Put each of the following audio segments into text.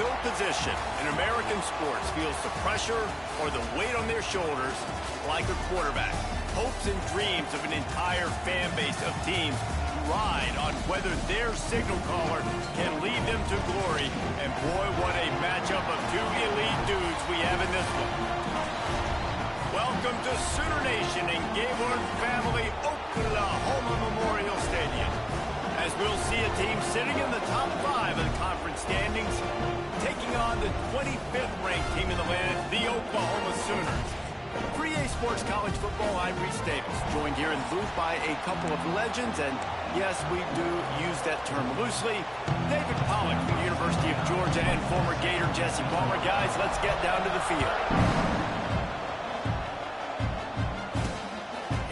no position in American sports feels the pressure or the weight on their shoulders like a quarterback. Hopes and dreams of an entire fan base of teams ride on whether their signal caller can lead them to glory. And boy, what a matchup of two elite dudes we have in this one. Welcome to Sooner Nation and Gamehorn Family Oklahoma Memorial Stadium, as we'll see a team sitting in the top 5 of the conference standings, taking on the 25th ranked team in the land, the Oklahoma Sooners. For EA Sports College Football, I'm Reese Davis, joined here in the booth by a couple of legends, and yes, we do use that term loosely. David Pollack from the University of Georgia and former Gator Jesse Palmer. Guys, let's get down to the field.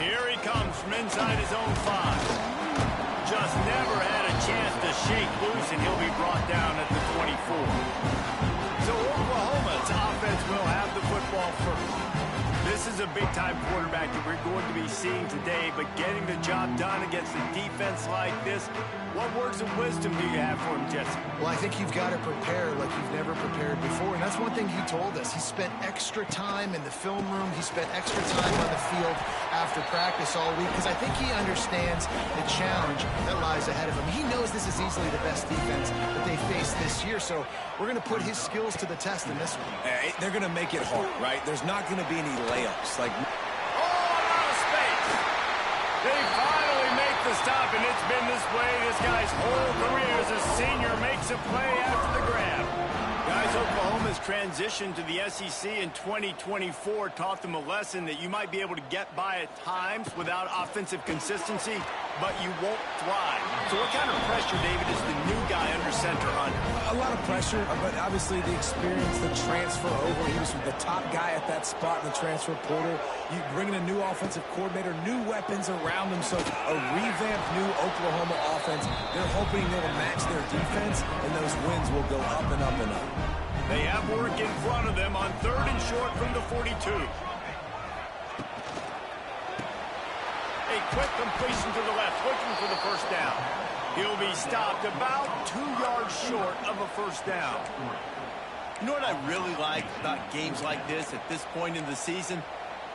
Here he comes from inside his own 5. Just never had a chance to shake loose, and he'll be brought down at the 24. So Oklahoma's offense will have the football first. This is a big-time quarterback that we're going to be seeing today, but getting the job done against a defense like this, what words of wisdom do you have for him, Jesse? Well, I think you've got to prepare like you've never prepared before, and that's one thing he told us. He spent extra time in the film room. He spent extra time on the field after practice all week, because I think he understands the challenge that lies ahead of him. He knows this is easily the best defense that they face this year, so we're going to put his skills to the test in this one. They're going to make it hard, right? There's not going to be any layups. Like, oh, out of space. They finally make the stop, and it's been this way this guy's whole career as a senior. Makes a play after the grab. Guys, Oklahoma's transition to the SEC in 2024 taught them a lesson that you might be able to get by at times without offensive consistency, but you won't thrive. So what kind of pressure, David, is the new guy under center under? a lot of pressure, but obviously the experience, the transfer over. He was the top guy at that spot in the transfer portal. You bring in a new offensive coordinator, new weapons around him, so a revamped new Oklahoma offense. They're hoping they'll match their defense, and those wins will go up and up and up. They have work in front of them on 3rd and short from the 42. A quick completion to the left, looking for the first down. He'll be stopped about 2 yards short of a first down. You know what I really like about games like this at this point in the season?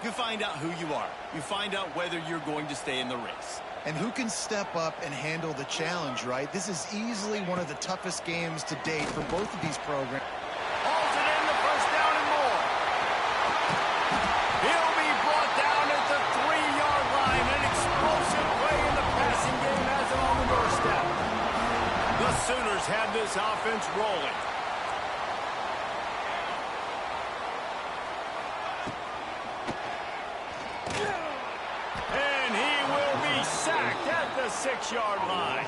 You find out who you are. You find out whether you're going to stay in the race. And who can step up and handle the challenge, right? This is easily one of the toughest games to date for both of these programs. Hauls it in, the first down and more. He'll be brought down at the 3-yard line. An explosive play in the passing game has it on the doorstep. The Sooners have this offense rolling. And he will be sacked at the 6-yard line.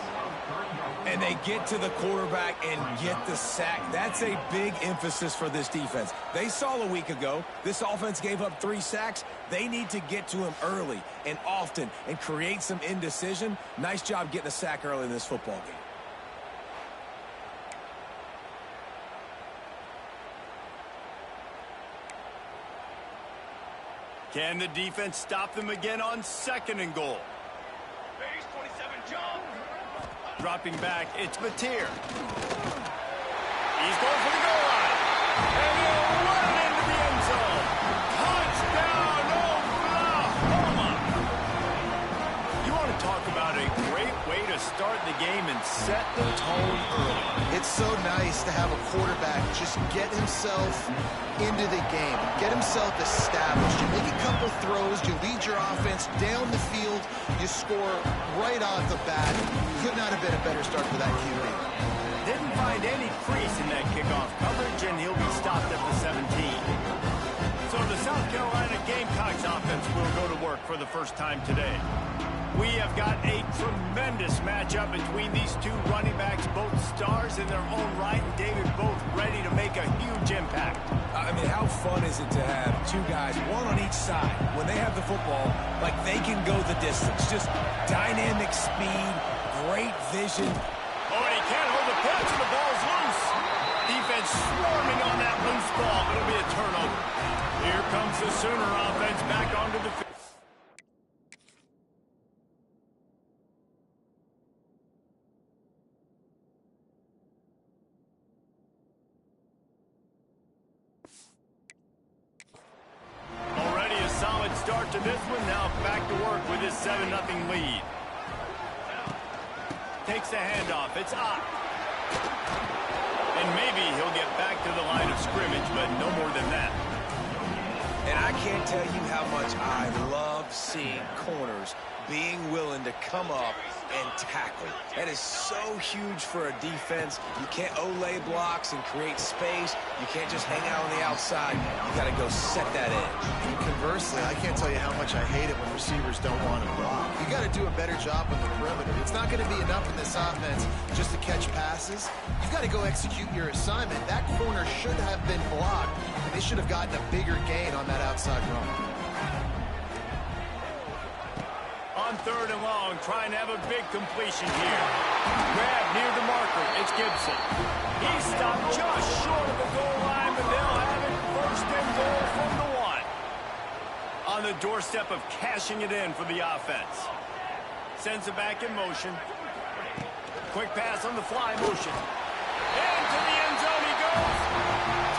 And they get to the quarterback and get the sack. That's a big emphasis for this defense. They saw a week ago, this offense gave up 3 sacks. They need to get to him early and often and create some indecision. Nice job getting a sack early in this football game. Can the defense stop them again on 2nd and goal? Base 27 jump. Dropping back, it's Batir. He's going for the goal line. And he'll run into the end zone. Touchdown, Oklahoma! You want to talk about a great way to start the game and set the tone early. It's so nice to have a quarterback just get himself into the game, get himself established. You make a couple throws, you lead your offense down the field, you score right off the bat. Could not have been a better start for that QB. Didn't find any crease in that kickoff coverage, and he'll be stopped at the 17. So the South Carolina Gamecocks offense will go to work for the first time today. We have got a tremendous matchup between these two running backs, both stars in their own right, and David both ready to make a huge impact. I mean, how fun is it to have 2 guys, one on each side, when they have the football, like they can go the distance. Just dynamic speed, great vision. Oh, and he can't hold the catch, and the ball's loose. Defense swarming on that loose ball. It'll be a turnover. Here comes the Sooner offense back onto the field. this one, now back to work with his 7-0 lead. Takes the handoff. It's up. And maybe he'll get back to the line of scrimmage, but no more than that. And I can't tell you how much I love seeing corners being willing to come up and tackle. That is so huge for a defense. You can't olay blocks and create space. You can't just hang out on the outside. You got to go set that edge. And conversely, I can't tell you how much I hate it when receivers don't want to block. You got to do a better job on the perimeter. It's not going to be enough in this offense just to catch passes. You've got to go execute your assignment. That corner should have been blocked, and they should have gotten a bigger gain on that outside run. On 3rd and long, trying to have a big completion here. Grab near the marker. It's Gibson. He stopped just short of the goal line, but they'll have it 1st and goal from the 1. On the doorstep of cashing it in for the offense. Sends it back in motion. Quick pass on the fly motion. Into the end zone he goes.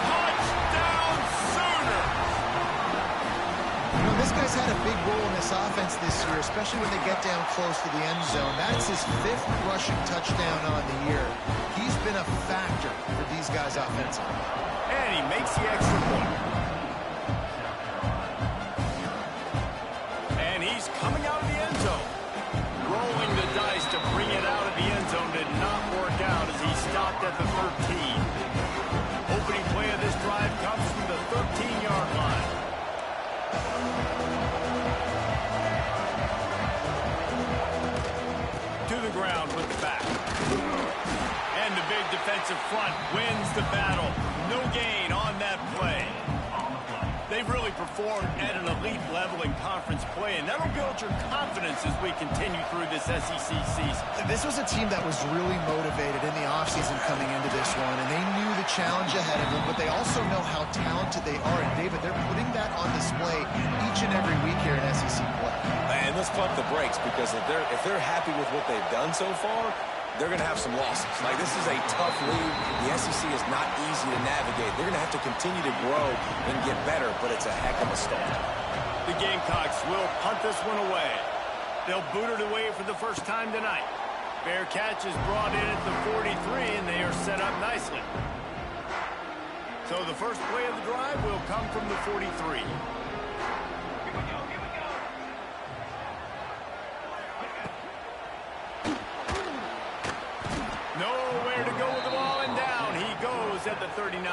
Touchdown Sooners! This guy's had a big role in this offense this year, especially when they get down close to the end zone. That's his 5th rushing touchdown on the year. He's been a factor for these guys offensively. And he makes the extra point. And he's coming out of the end zone. Rolling the dice to bring it out of the end zone did not work out as he stopped at the 13. Opening play of this drive comes from the 13-yard line. Ground with the back. And the big defensive front wins the battle. No gain on that play. They've really performed at an elite level in conference play, and that'll build your confidence as we continue through this SEC season. This was a team that was really motivated in the offseason coming into this one, and they knew the challenge ahead of them, but they also know how talented they are. And, David, they're putting that on display each and every week here in SEC play. And let's pump the brakes, because if they're happy with what they've done so far, they're going to have some losses. Like, this is a tough league. The SEC is not easy to navigate. They're going to have to continue to grow and get better, but it's a heck of a start. The Gamecocks will punt this one away. They'll boot it away for the first time tonight. Fair catch is brought in at the 43, and they are set up nicely. So the first play of the drive will come from the 43. Nowhere to go with the ball, and down he goes at the 39.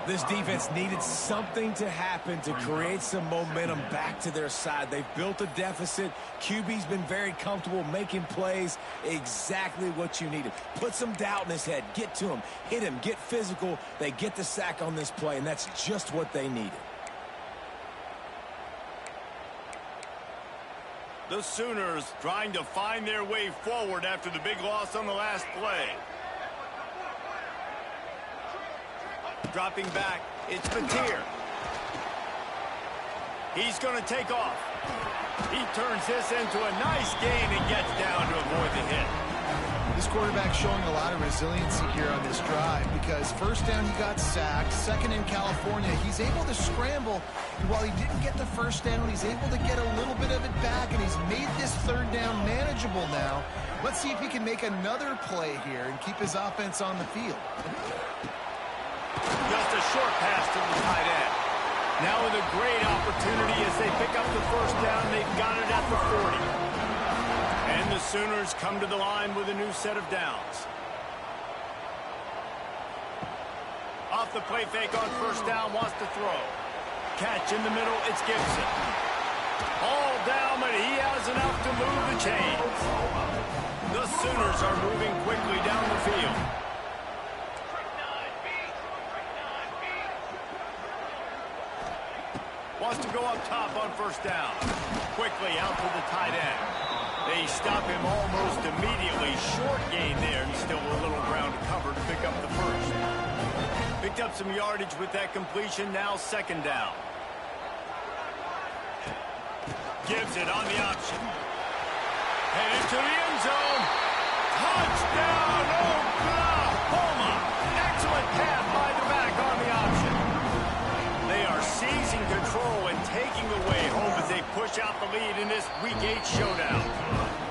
This defense needed something to happen to create some momentum back to their side. They've built a deficit. QB's been very comfortable making plays. Exactly what you needed. Put some doubt in his head. Get to him. Hit him. Get physical. They get the sack on this play, and that's just what they needed. The Sooners trying to find their way forward after the big loss on the last play. Dropping back, it's Batir. He's going to take off. He turns this into a nice gain and gets down to avoid the hit. This quarterback showing a lot of resiliency here on this drive, because first down he got sacked, second in California, he's able to scramble, and while he didn't get the first down, he's able to get a little bit of it back, and he's made this third down manageable now. Let's see if he can make another play here and keep his offense on the field. Just a short pass to the tight end. Now with a great opportunity as they pick up the first down, they've got it at the 40. And the Sooners come to the line with a new set of downs. Off the play fake on first down, wants to throw. Catch in the middle, it's Gibson. All down, but he has enough to move the chains. The Sooners are moving quickly down the field. Wants to go up top on first down. Quickly out to the tight end. They stop him almost immediately. Short gain there, and still a little ground to cover to pick up the first. Picked up some yardage with that completion. Now second down. Gives it on the option. Headed to the end zone. Touchdown, Oklahoma! Excellent pass by the back on the option. They are seizing control and taking away home as they out the lead in this Week 8 showdown.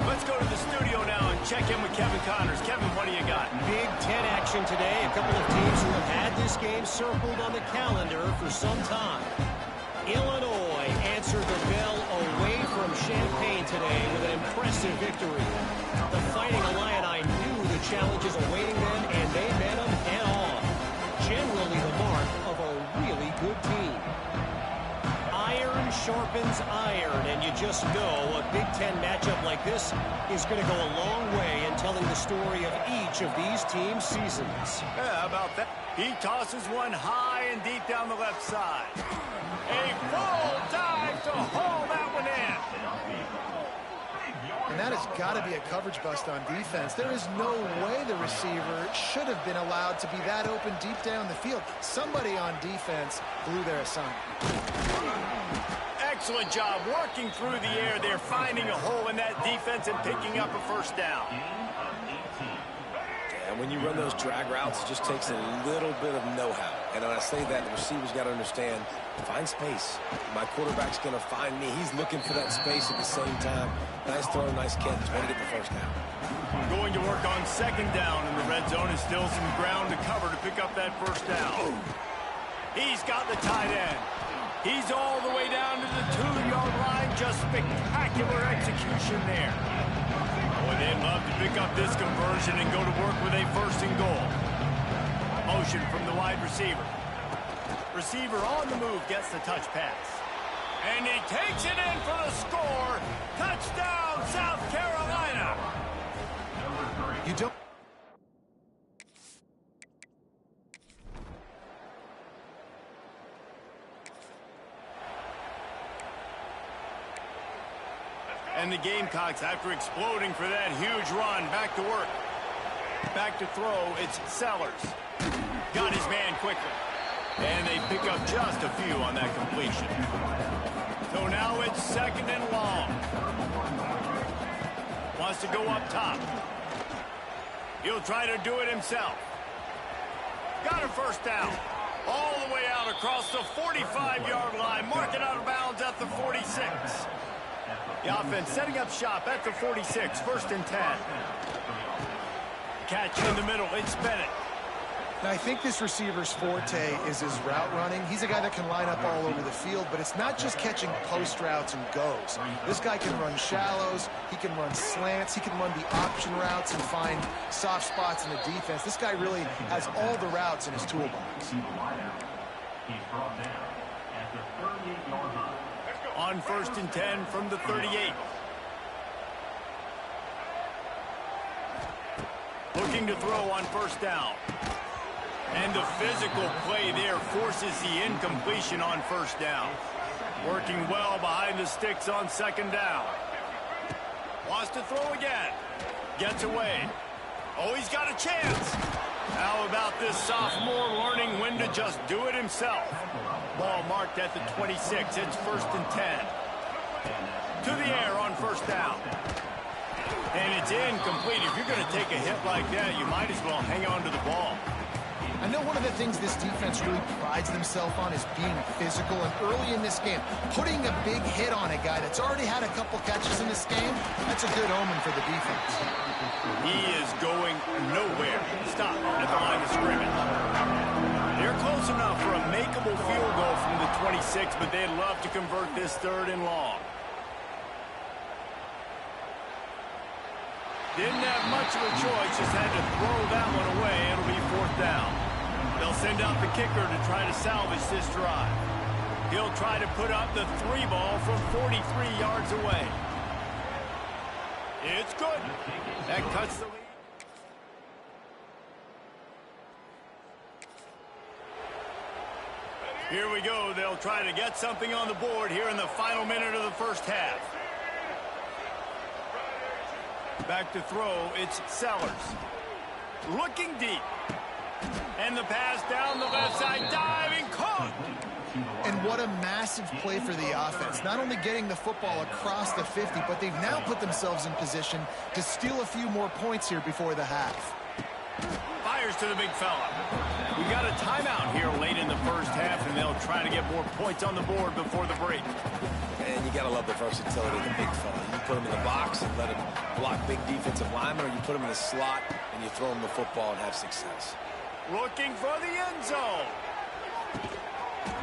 Let's go to the studio now and check in with Kevin Connors. Kevin, what do you got? Big Ten action today. A couple of teams who have had this game circled on the calendar for some time. Illinois answered the bell away from Champaign today with an impressive victory. The Fighting Illini knew the challenges awaiting them, and they met them head-on. Generally the mark of a really good team. Iron sharpens iron, and you just know a Big Ten matchup like this is going to go a long way in telling the story of each of these teams' seasons. Yeah, how about that? He tosses one high and deep down the left side. A full dive to haul that one in. And that has got to be a coverage bust on defense. There is no way the receiver should have been allowed to be that open deep down the field. Somebody on defense blew their assignment. Excellent job working through the air there, finding a hole in that defense and picking up a first down. And when you run those drag routes, it just takes a little bit of know-how. And when I say that, the receiver's got to understand, find space. My quarterback's going to find me. He's looking for that space at the same time. Nice throw, nice catch. Way to get the first down. Going to work on second down in the red zone, and still some ground to cover to pick up that first down. He's got the tight end. He's all the way down to the 2-yard line. Just spectacular execution there. Boy, they'd love to pick up this conversion and go to work with a first and goal. Motion from the wide receiver. Receiver on the move gets the touch pass. And he takes it in for the score. Touchdown, South Carolina. You don't... And the Gamecocks, after exploding for that huge run, back to work. Back to throw, it's Sellers. Got his man quickly. And they pick up just a few on that completion. So now it's second and long. Wants to go up top. He'll try to do it himself. Got a first down. All the way out across the 45-yard line. Marking out of bounds at the 46. The offense setting up shop at the 46, first and 10. Catch in the middle, it's Bennett. Now, I think this receiver's forte is his route running. He's a guy that can line up all over the field, but it's not just catching post routes and goes. This guy can run shallows, he can run slants, he can run the option routes and find soft spots in the defense. This guy really has all the routes in his toolbox. On first and 10 from the 38. Looking to throw on first down. And the physical play there forces the incompletion on first down. Working well behind the sticks on second down. Wants to throw again. Gets away. Oh, he's got a chance. How about this sophomore learning when to just do it himself? Ball marked at the 26. It's first and 10. To the air on first down. And it's incomplete. If you're going to take a hit like that, you might as well hang on to the ball. I know one of the things this defense really prides themselves on is being physical, and early in this game, putting a big hit on a guy that's already had a couple catches in this game, that's a good omen for the defense. He is going nowhere. Stop at the line of scrimmage. They're close enough for a makeable field goal from the 26, but they'd love to convert this third and long. Didn't have much of a choice, just had to throw that one away. It'll be fourth down. They'll send out the kicker to try to salvage this drive. He'll try to put up the 3 ball from 43 yards away. It's good. That cuts the lead. Here we go. They'll try to get something on the board here in the final minute of the first half. Back to throw, it's Sellers. Looking deep. And the pass down the left side, diving, caught. And what a massive play for the offense. Not only getting the football across the 50, but they've now put themselves in position to steal a few more points here before the half. Fires to the big fella. We got a timeout here late in the first half, and they'll try to get more points on the board before the break. And you got to love the versatility of the big fella. You put him in the box and let him block big defensive linemen, or you put him in the slot and you throw him the football and have success. Looking for the end zone.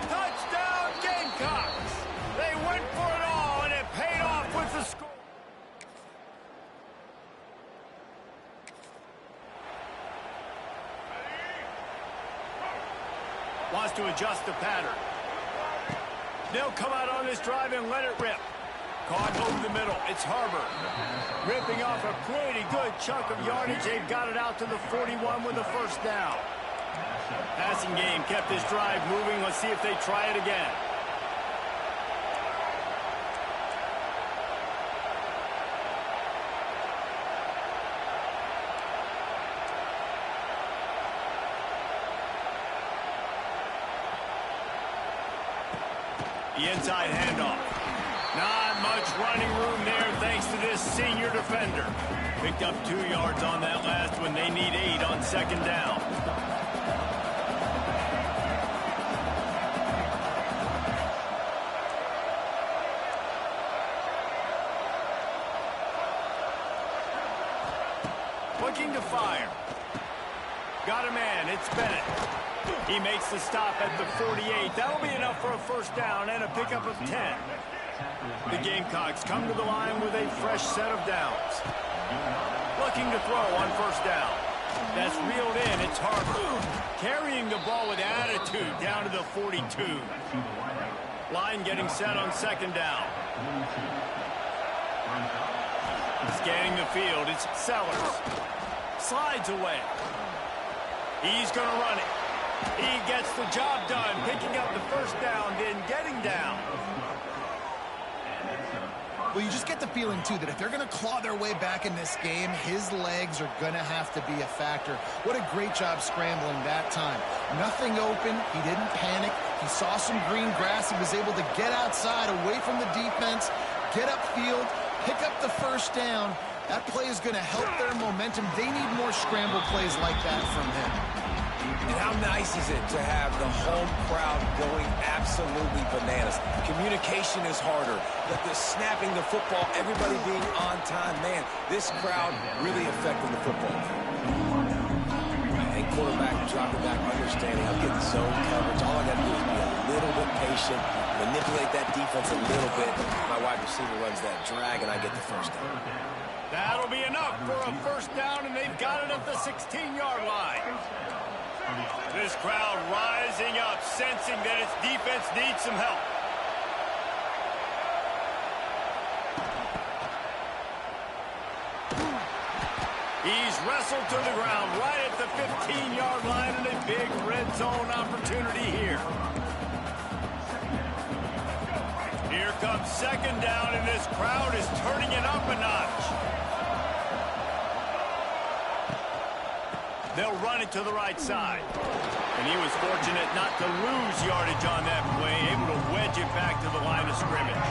Touchdown, Gamecocks! They went for it all, and it paid off with the score. Wants to adjust the pattern. They'll come out on this drive and let it rip. Caught over the middle. It's Harbor. Ripping off a pretty good chunk of yardage. They've got it out to the 41 with a first down. Passing game kept this drive moving. Let's see if they try it again. The inside handoff. Not much running room there thanks to this senior defender. Picked up 2 yards on that last one. They need 8 on second down. Looking to fire. Got a man. It's Bennett. He makes the stop at the 48. That'll be enough for a first down and a pickup of 10. The Gamecocks come to the line with a fresh set of downs. Looking to throw on first down. That's reeled in. It's Harbor. Carrying the ball with attitude down to the 42. Line getting set on second down. Scanning the field. It's Sellers. Slides away. He's going to run it. He gets the job done, picking up the first down, then getting down. Well, you just get the feeling, too, that if they're going to claw their way back in this game, his legs are going to have to be a factor. What a great job scrambling that time. Nothing open. He didn't panic. He saw some green grass. He was able to get outside, away from the defense, get upfield, pick up the first down. That play is going to help their momentum. They need more scramble plays like that from him. And how nice is it to have the home crowd going absolutely bananas? Communication is harder. The snapping the football, everybody being on time. Man, this crowd really affecting the football. And quarterback dropping back, understanding. I'm getting zone coverage. All I got to do is be a little bit patient, manipulate that defense a little bit. My wide receiver runs that drag, and I get the first down. That'll be enough for a first down, and they've got it at the 16-yard line. This crowd rising up, sensing that its defense needs some help. He's wrestled to the ground right at the 15-yard line, and a big red zone opportunity here. Here comes second down, and this crowd is turning it up a notch. They'll run it to the right side. And he was fortunate not to lose yardage on that play, able to wedge it back to the line of scrimmage.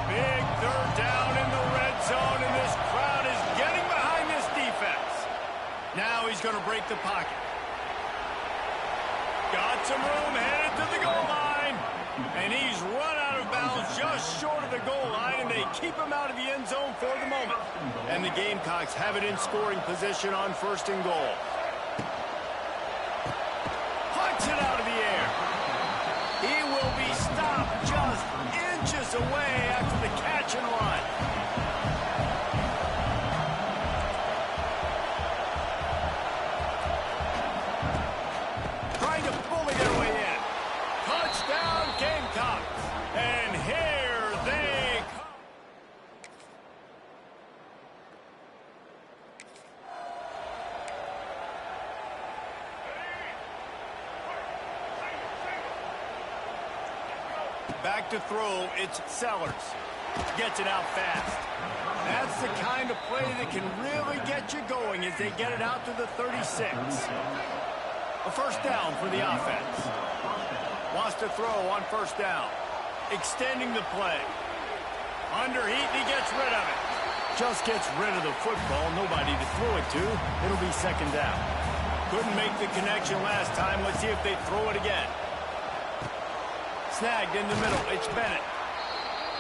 Big third down in the red zone, and this crowd is getting behind this defense. Now he's going to break the pocket. Got some room, headed to the goal line. And he's run out of bounds just short of the goal line, and they keep him out of the end zone for the moment. And the Gamecocks have it in scoring position on first and goal. Punts it out of the air. He will be stopped just inches away after the catch and run. Trying to bully their way in. Touchdown, Gamecocks. And here they come. Back to throw, it's Sellers. Gets it out fast. That's the kind of play that can really get you going as they get it out to the 36. A first down for the offense. Wants to throw on first down. Extending the play. Under heat, he gets rid of it. Just gets rid of the football. Nobody to throw it to. It'll be second down. Couldn't make the connection last time. Let's see if they throw it again. Snagged in the middle. It's Bennett.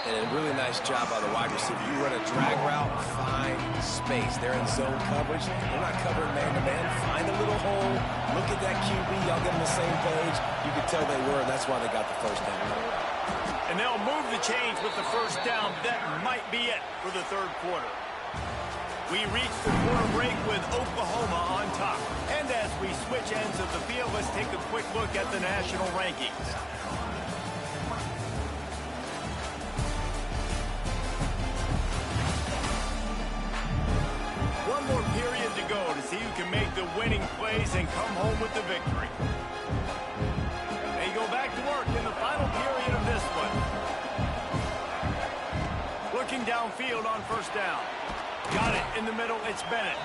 And a really nice job by the wide receiver. You run a drag route, find space. They're in zone coverage. They're not covering man-to-man. Find a little hole. Look at that QB. Y'all get on the same page. You could tell they were, and that's why they got the first down. And they'll move the chains with the first down. That might be it for the third quarter. We reach the quarter break with Oklahoma on top. And as we switch ends of the field, let's take a quick look at the national rankings. One more period to go to see who can make the winning plays and come home with the victory. They go back to work in the final period of this one. Looking downfield on first down. Got it in the middle, it's Bennett.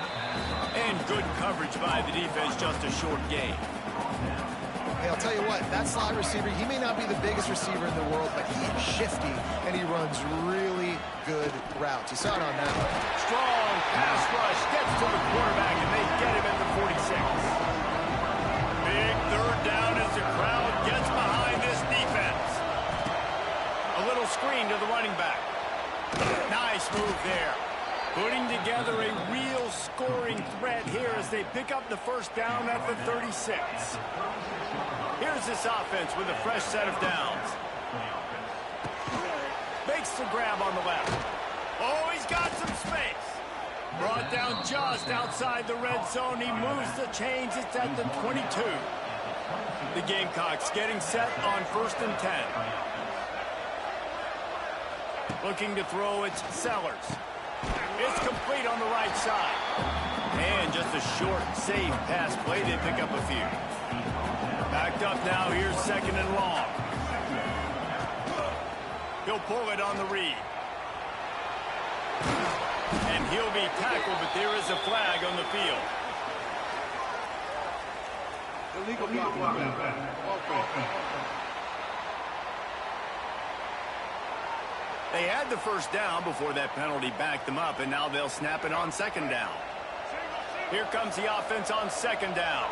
And good coverage by the defense, just a short gain. Hey, I'll tell you what, that slot receiver, he may not be the biggest receiver in the world, but he is shifty, and he runs really good routes. You saw it on that one. Strong pass rush, gets to the quarterback, and they get him at the 46. Big third down as the crowd gets behind this defense. A little screen to the running back. Nice move there. Putting together a real scoring threat here as they pick up the first down at the 36. Here's this offense with a fresh set of downs. Makes the grab on the left. Oh, he's got some space. Brought down just outside the red zone. He moves the chains. It's at the 22. The Gamecocks getting set on 1st and 10. Looking to throw, it's Sellers. It's complete on the right side. And just a short, safe pass play. They pick up a few. Backed up now. Here's 2nd and long. He'll pull it on the read. And he'll be tackled, but there is a flag on the field. Illegal blocking. They had the first down before that penalty backed them up, and now they'll snap it on 2nd down. Here comes the offense on 2nd down.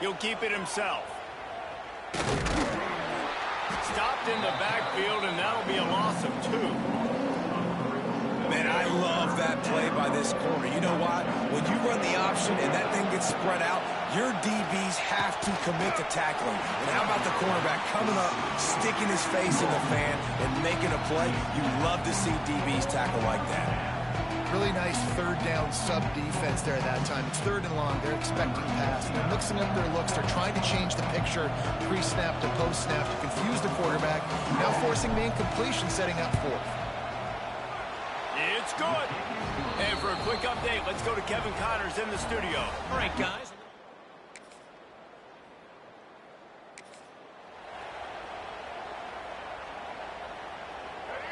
He'll keep it himself. Stopped in the backfield, and that'll be a loss of 2. Man, I love that play by this corner. You know why? When you run the option and that thing gets spread out, your DBs have to commit to tackling. And how about the cornerback coming up, sticking his face in the fan, and making a play? You love to see DBs tackle like that. Really nice third down sub defense there that time. It's 3rd and long. They're expecting pass. And they're mixing up their looks. They're trying to change the picture pre-snap to post-snap to confuse the quarterback. Now forcing the incompletion, setting up 4th. It's good. And for a quick update, let's go to Kevin Connors in the studio. All right, guys.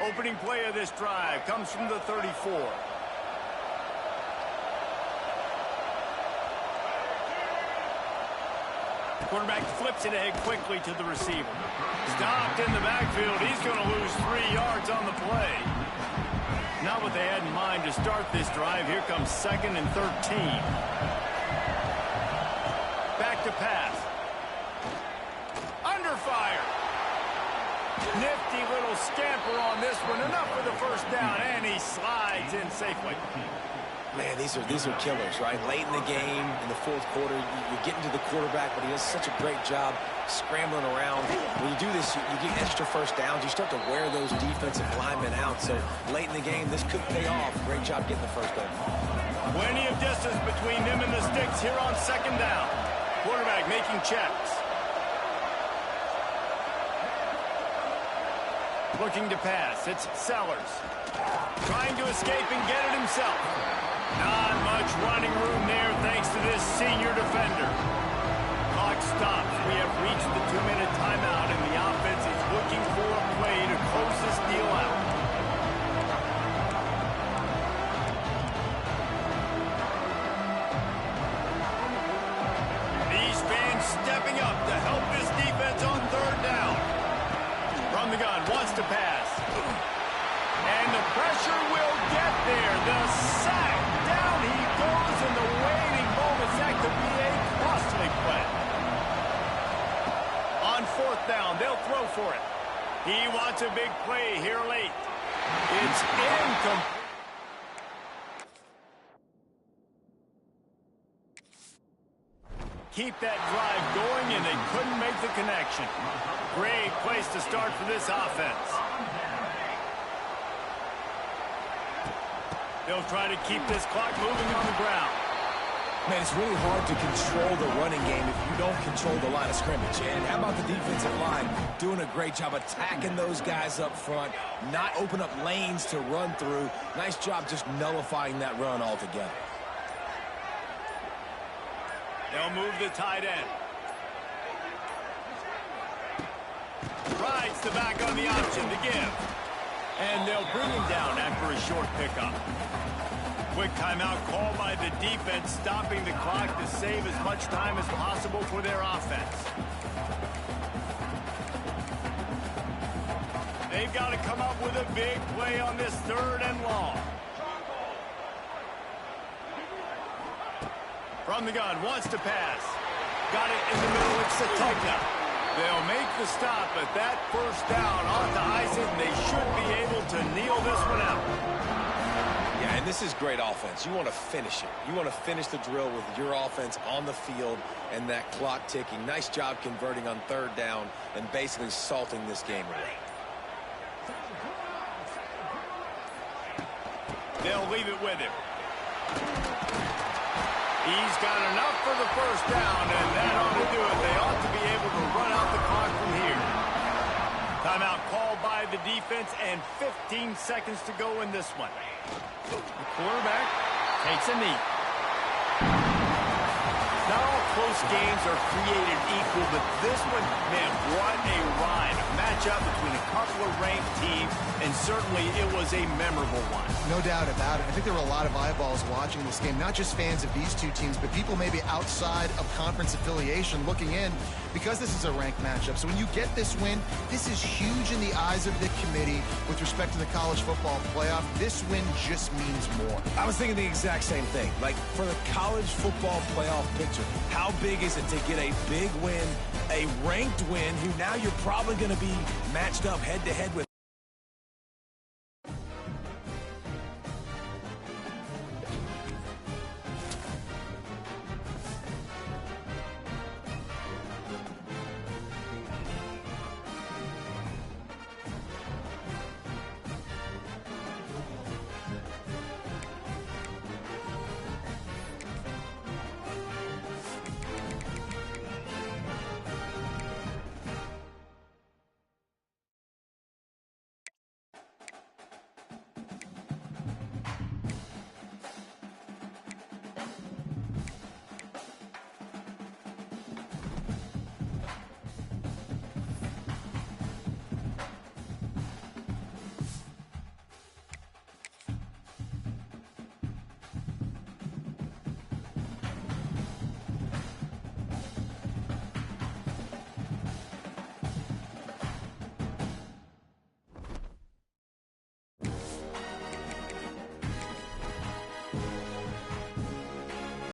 Opening play of this drive comes from the 34. Quarterback flips it ahead quickly to the receiver. Stopped in the backfield. He's going to lose 3 yards on the play. Not what they had in mind to start this drive. Here comes 2nd and 13. Back to pass. Under fire. Nifty little scamper on this one. Enough for the first down, and he slides in safely. Man, these are killers, right? Late in the game, in the 4th quarter, you're getting to the quarterback, but he does such a great job scrambling around. When you do this, you get extra first downs. You start to wear those defensive linemen out. So late in the game, this could pay off. Great job getting the first down. Plenty of distance between them and the sticks here on 2nd down. Quarterback making checks. Looking to pass. It's Sellers. Trying to escape and get it himself. Not much running room there thanks to this senior defender. Clock stops. We have reached the 2-minute timeout, and the offense is looking for a play to close this deal out. These fans stepping up to help this defense on 3rd down. From the gun, wants to pass. And the pressure will get there. The sack. Down he goes, and the waiting He wants a big play here late. It's incomplete. Keep that drive going, and they couldn't make the connection. Great place to start for this offense. They'll try to keep this clock moving on the ground. Man, it's really hard to control the running game if you don't control the line of scrimmage. And how about the defensive line doing a great job attacking those guys up front, not open up lanes to run through. Nice job just nullifying that run altogether. They'll move the tight end. Rides the back on the option to give. And they'll bring him down after a short pickup. Quick timeout called by the defense, stopping the clock to save as much time as possible for their offense. They've got to come up with a big play on this 3rd and long. From the gun, wants to pass. Got it in the middle, it's Sategna. They'll make the stop, but that first down ought to ice it, and they should be able to kneel this one out. Yeah, and this is great offense. You want to finish it. You want to finish the drill with your offense on the field and that clock ticking. Nice job converting on 3rd down and basically salting this game away. They'll leave it with him. He's got enough for the first down, and that ought to do it. They ought to be able to run out the clock from here. Timeout called by the defense, and 15 seconds to go in this one. The quarterback takes a knee. Not all close games are created equal, but this one, man, what a ride. A matchup between a couple of ranked teams, and certainly it was a memorable one. No doubt about it. I think there were a lot of eyeballs watching this game, not just fans of these two teams, but people maybe outside of conference affiliation looking in because this is a ranked matchup. So when you get this win, this is huge in the eyes of the committee with respect to the college football playoff. This win just means more. I was thinking the exact same thing. Like, for the college football playoff picture, how big is it to get a big win, a ranked win, who now you're probably going to be matched up head-to-head with